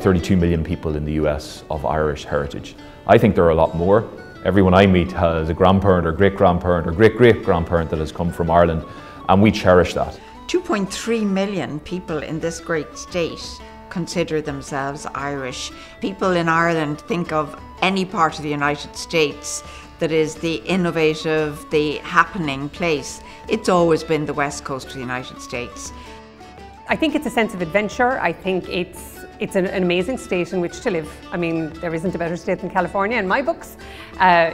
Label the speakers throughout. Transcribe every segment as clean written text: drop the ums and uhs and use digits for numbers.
Speaker 1: 32 million people in the US of Irish heritage. I think there are a lot more. Everyone I meet has a grandparent or great-grandparent or great-great-grandparent that has come from Ireland, and we cherish that.
Speaker 2: 2.3 million people in this great state consider themselves Irish. People in Ireland think of any part of the United States that is the innovative, the happening place. It's always been the west coast of the United States.
Speaker 3: I think it's a sense of adventure. I think it's an amazing state in which to live. I mean, there isn't a better state than California in my books.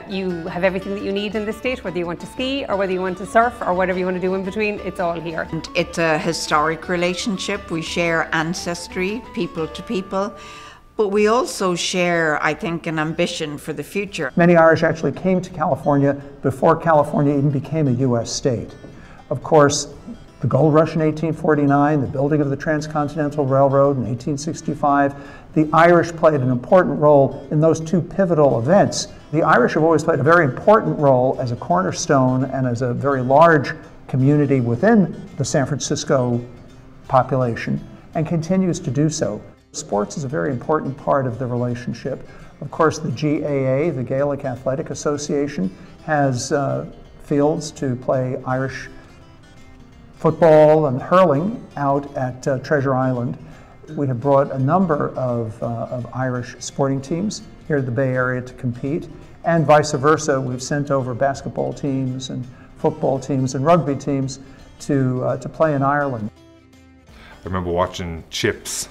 Speaker 3: You have everything that you need in this state, whether you want to ski or whether you want to surf or whatever you want to do in between, it's all here.
Speaker 2: And it's a historic relationship. We share ancestry, people to people, but we also share, I think, an ambition for the future.
Speaker 4: Many Irish actually came to California before California even became a US state. Of course, the gold rush in 1849, the building of the Transcontinental Railroad in 1865, the Irish played an important role in those two pivotal events. The Irish have always played a very important role as a cornerstone and as a very large community within the San Francisco population, and continues to do so. Sports is a very important part of the relationship. Of course, the GAA, the Gaelic Athletic Association, has fields to play Irish football and hurling out at Treasure Island. We have brought a number of Irish sporting teams here to the Bay Area to compete, and vice versa. We've sent over basketball teams and football teams and rugby teams to play in Ireland.
Speaker 5: I remember watching Chips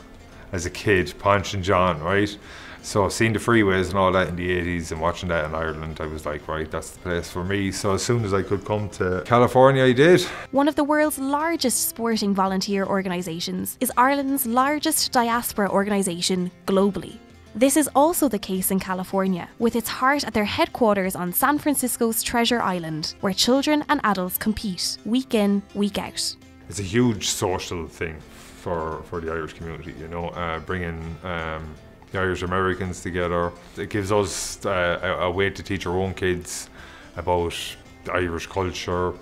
Speaker 5: as a kid, Ponch and John, right? So seeing the freeways and all that in the 80s and watching that in Ireland, I was like, right, that's the place for me. So as soon as I could come to California, I did.
Speaker 6: One of the world's largest sporting volunteer organisations is Ireland's largest diaspora organisation globally. This is also the case in California, with its heart at their headquarters on San Francisco's Treasure Island, where children and adults compete week in, week out.
Speaker 5: It's a huge social thing for the Irish community, you know, bringing the Irish Americans together. It gives us a way to teach our own kids about the Irish culture.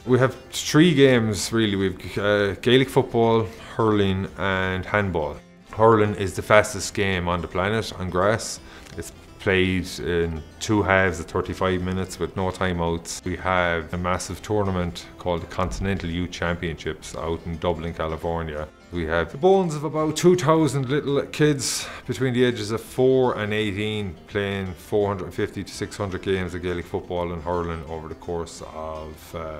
Speaker 5: We have 3 games really. We've Gaelic football, hurling and handball. Hurling is the fastest game on the planet on grass. It's played in 2 halves of 35 minutes with no timeouts. We have a massive tournament called the Continental Youth Championships out in Dublin, California. We have the bones of about 2,000 little kids between the ages of 4 and 18 playing 450 to 600 games of Gaelic football and hurling over the course of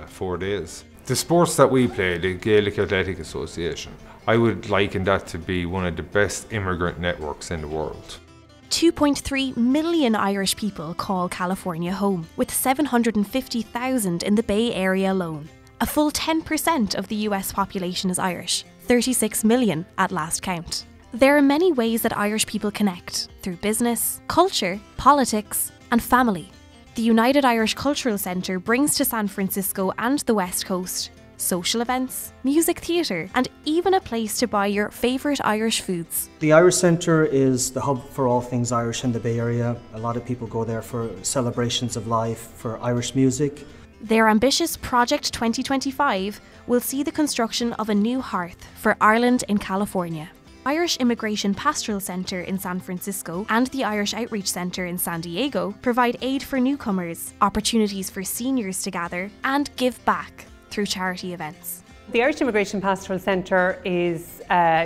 Speaker 5: 4 days. The sports that we play, the Gaelic Athletic Association, I would liken that to be one of the best immigrant networks in the world.
Speaker 6: 2.3 million Irish people call California home, with 750,000 in the Bay Area alone. A full 10% of the US population is Irish, 36 million at last count. There are many ways that Irish people connect, through business, culture, politics, and family. The United Irish Cultural Centre brings to San Francisco and the West Coast social events, music theatre, and even a place to buy your favourite Irish foods.
Speaker 7: The Irish Centre is the hub for all things Irish in the Bay Area. A lot of people go there for celebrations of life, for Irish music.
Speaker 6: Their ambitious Project 2025 will see the construction of a new hearth for Ireland in California. Irish Immigration Pastoral Centre in San Francisco and the Irish Outreach Centre in San Diego provide aid for newcomers, opportunities for seniors to gather, and give back through charity events.
Speaker 3: The Irish Immigration Pastoral Centre is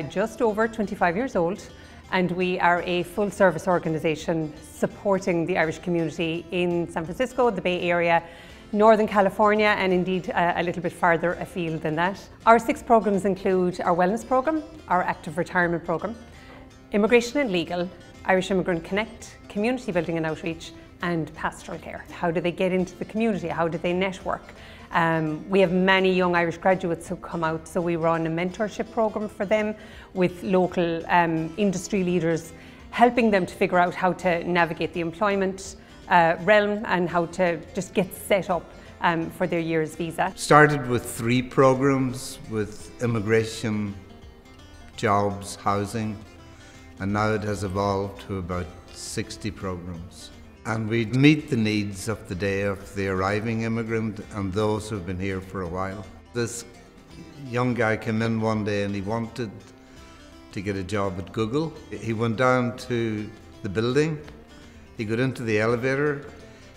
Speaker 3: just over 25 years old, and we are a full-service organisation supporting the Irish community in San Francisco, the Bay Area, Northern California, and indeed a little bit farther afield than that. Our 6 programmes include our wellness programme, our active retirement programme, immigration and legal, Irish Immigrant Connect, community building and outreach, and pastoral care. How do they get into the community? How do they network? We have many young Irish graduates who come out, so we run a mentorship programme for them with local industry leaders, helping them to figure out how to navigate the employment realm and how to just get set up for their year's visa.
Speaker 8: Started with 3 programs with immigration, jobs, housing, and now it has evolved to about 60 programs. And we meet the needs of the day of the arriving immigrant and those who've been here for a while. This young guy came in one day and he wanted to get a job at Google. He went down to the building, he got into the elevator,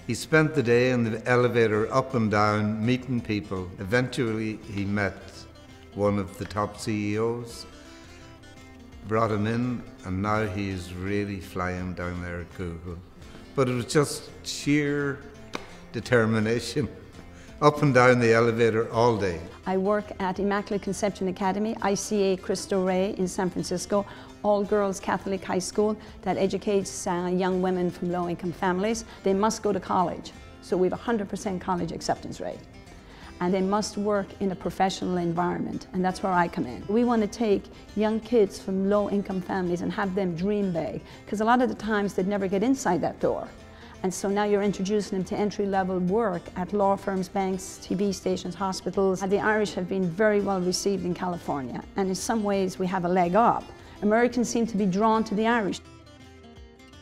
Speaker 8: he spent the day in the elevator up and down meeting people. Eventually he met one of the top CEOs, brought him in, and now he's really flying down there at Google. But it was just sheer determination, up and down the elevator all day.
Speaker 9: I work at Immaculate Conception Academy, ICA Cristo Rey in San Francisco, all-girls Catholic high school that educates young women from low-income families. They must go to college, so we have a 100% college acceptance rate. And they must work in a professional environment, and that's where I come in. We want to take young kids from low-income families and have them dream big, because a lot of the times they'd never get inside that door. And so now you're introducing them to entry-level work at law firms, banks, TV stations, hospitals. The Irish have been very well received in California, and in some ways we have a leg up. Americans seem to be drawn to the Irish.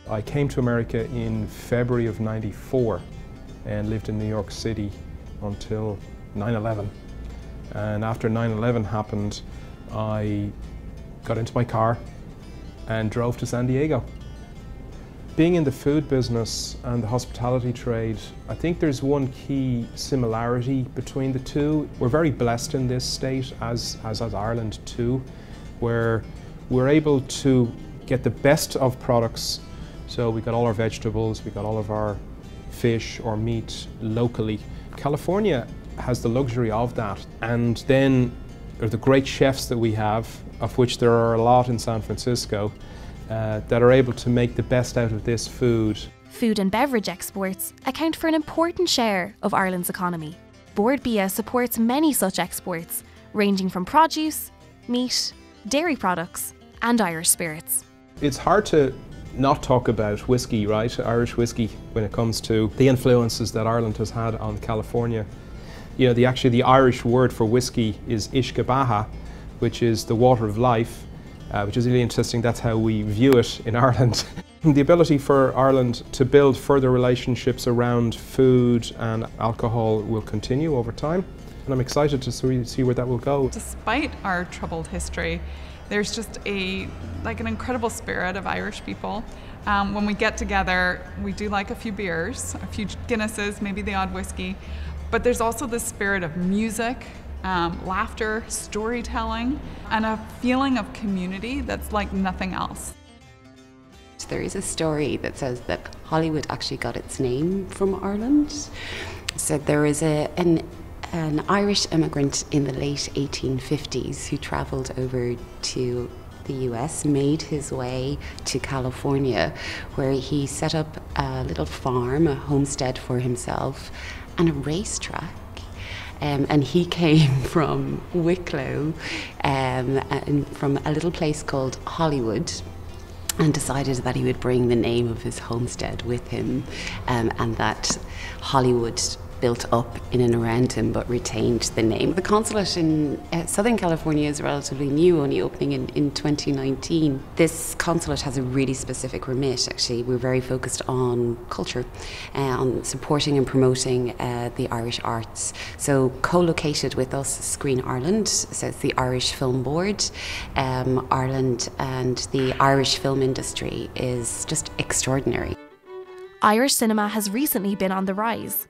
Speaker 10: I came to America in February of '94 and lived in New York City until 9/11. And after 9/11 happened, I got into my car and drove to San Diego. Being in the food business and the hospitality trade, I think there's one key similarity between the two. We're very blessed in this state, as Ireland too, where we're able to get the best of products. So we got all our vegetables, we got all of our fish or meat locally. California has the luxury of that, and then there are the great chefs that we have, of which there are a lot in San Francisco, that are able to make the best out of this food.
Speaker 6: Food and beverage exports account for an important share of Ireland's economy. Bord Bia supports many such exports, ranging from produce, meat, dairy products and Irish spirits.
Speaker 10: It's hard to not talk about whiskey, right? Irish whiskey, when it comes to the influences that Ireland has had on California. You know, the Irish word for whiskey is Ishkabaha, which is the water of life, which is really interesting. That's how we view it in Ireland. The ability for Ireland to build further relationships around food and alcohol will continue over time, and I'm excited to see where that will go.
Speaker 11: Despite our troubled history, there's just an incredible spirit of Irish people. When we get together, we do like a few beers, a few Guinnesses, maybe the odd whiskey, but there's also the spirit of music, laughter, storytelling, and a feeling of community that's like nothing else.
Speaker 12: There is a story that says that Hollywood actually got its name from Ireland. So there is an Irish immigrant in the late 1850s who travelled over to the US, made his way to California, where he set up a little farm, a homestead for himself, and a racetrack. And he came from Wicklow, and from a little place called Hollywood, and decided that he would bring the name of his homestead with him, and that Hollywood built up in and around him but retained the name. The consulate in Southern California is relatively new, only opening in 2019. This consulate has a really specific remit, actually. We're very focused on culture, on supporting and promoting the Irish arts. So co-located with us, Screen Ireland, so it's the Irish Film Board. Ireland and the Irish film industry is just extraordinary.
Speaker 6: Irish cinema has recently been on the rise.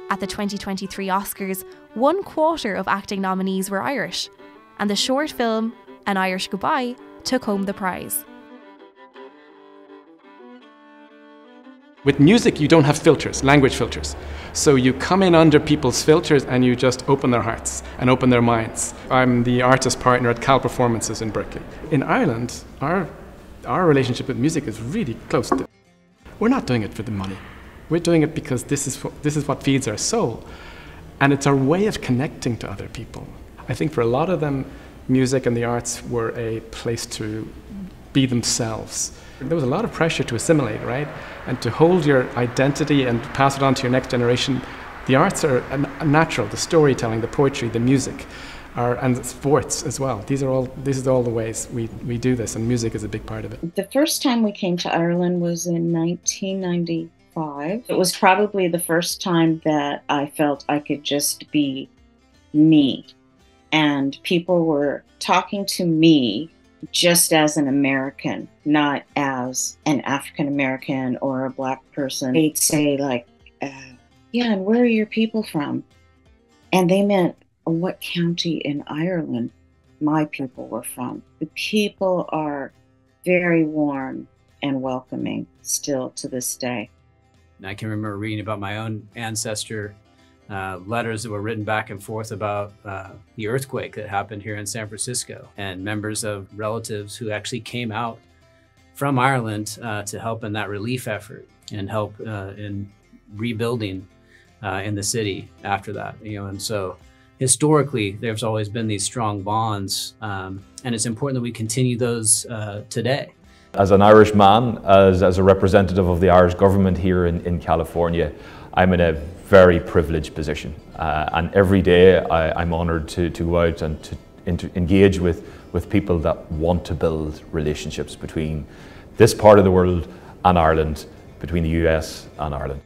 Speaker 6: At the 2023 Oscars, 1/4 of acting nominees were Irish, and the short film An Irish Goodbye took home the prize.
Speaker 13: With music, you don't have filters, language filters. So you come in under people's filters and you just open their hearts and open their minds. I'm the artist partner at Cal Performances in Berkeley. In Ireland, our relationship with music is really close. We're not doing it for the money. We're doing it because this is what feeds our soul. And it's our way of connecting to other people. I think for a lot of them, music and the arts were a place to be themselves. There was a lot of pressure to assimilate, right? And to hold your identity and pass it on to your next generation. The arts are natural, the storytelling, the poetry, the music, and sports as well. These are all the ways we do this, and music is a big part of it.
Speaker 14: The first time we came to Ireland was in 1995. It was probably the first time that I felt I could just be me. And people were talking to me just as an American, not as an African American or a Black person. They'd say like, yeah, and where are your people from? And they meant what county in Ireland my people were from. The people are very warm and welcoming still to this day.
Speaker 15: I can remember reading about my own ancestor, letters that were written back and forth about the earthquake that happened here in San Francisco, and members of relatives who actually came out from Ireland to help in that relief effort and help in rebuilding in the city after that. And so historically, there's always been these strong bonds, and it's important that we continue those today.
Speaker 1: As an Irish man, as a representative of the Irish government here in California, I'm in a very privileged position. And every day I'm honoured to go out and to engage with people that want to build relationships between this part of the world and Ireland, between the US and Ireland.